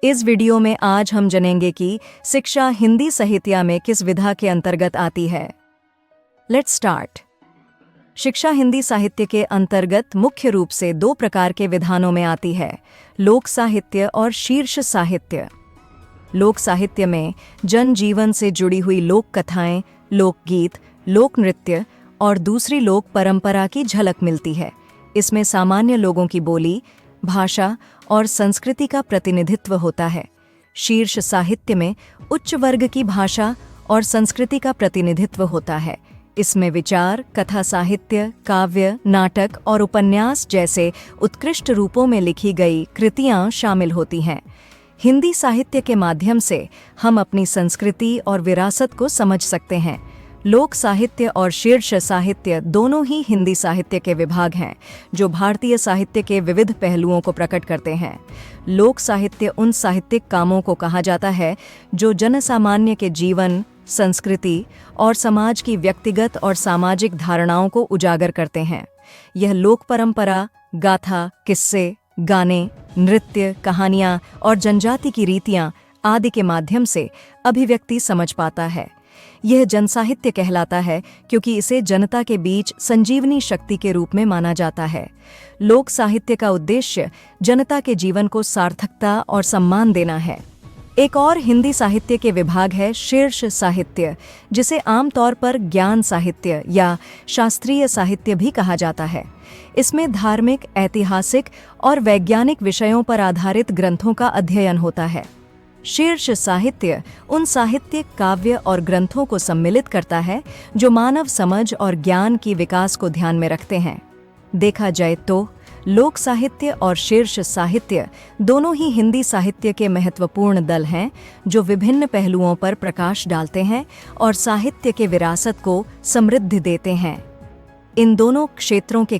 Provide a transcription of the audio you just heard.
इस वीडियो में आज हम जानेंगे कि शिक्षा हिंदी साहित्य में किस विधा के अंतर्गत आती है। Let's start. शिक्षा हिंदी साहित्य के अंतर्गत मुख्य रूप से दो प्रकार के विधानों में आती है, लोक साहित्य और शीर्ष साहित्य। लोक साहित्य में जन जीवन से जुड़ी हुई लोक कथाएं, लोकगीत, लोक नृत्य और दूसरी लोक परंपरा की झलक मिलती है। इसमें सामान्य लोगों की बोली, भाषा और संस्कृति का प्रतिनिधित्व होता है। शीर्ष साहित्य में उच्च वर्ग की भाषा और संस्कृति का प्रतिनिधित्व होता है। इसमें विचार, कथा साहित्य, काव्य, नाटक और उपन्यास जैसे उत्कृष्ट रूपों में लिखी गई कृतियां शामिल होती हैं। हिंदी साहित्य के माध्यम से हम अपनी संस्कृति और विरासत को समझ सकते हैं। लोक साहित्य और शीर्ष साहित्य दोनों ही हिंदी साहित्य के विभाग हैं, जो भारतीय साहित्य के विविध पहलुओं को प्रकट करते हैं। लोक साहित्य उन साहित्यिक कामों को कहा जाता है जो जनसामान्य के जीवन, संस्कृति और समाज की व्यक्तिगत और सामाजिक धारणाओं को उजागर करते हैं। यह लोक परंपरा, गाथा, किस्से, गाने, नृत्य, कहानियां और जनजाति की रीतियां आदि के माध्यम से अभिव्यक्ति समझ पाता है। यह जनसाहित्य कहलाता है क्योंकि इसे जनता के बीच संजीवनी शक्ति के रूप में माना जाता है। लोक साहित्य का उद्देश्य जनता के जीवन को सार्थकता और सम्मान देना है। एक और हिंदी साहित्य के विभाग है शीर्ष साहित्य, जिसे आमतौर पर ज्ञान साहित्य या शास्त्रीय साहित्य भी कहा जाता है। इसमें धार्मिक, ऐतिहासिक और वैज्ञानिक विषयों पर आधारित ग्रंथों का अध्ययन होता है। शीर्ष साहित्य उन साहित्यिक काव्य और ग्रंथों को सम्मिलित करता है जो मानव समझ और ज्ञान की विकास को ध्यान में रखते हैं। देखा जाए तो लोक साहित्य और शीर्ष साहित्य दोनों ही हिंदी साहित्य के महत्वपूर्ण दल हैं, जो विभिन्न पहलुओं पर प्रकाश डालते हैं और साहित्य के विरासत को समृद्धि देते हैं। इन दोनों क्षेत्रों के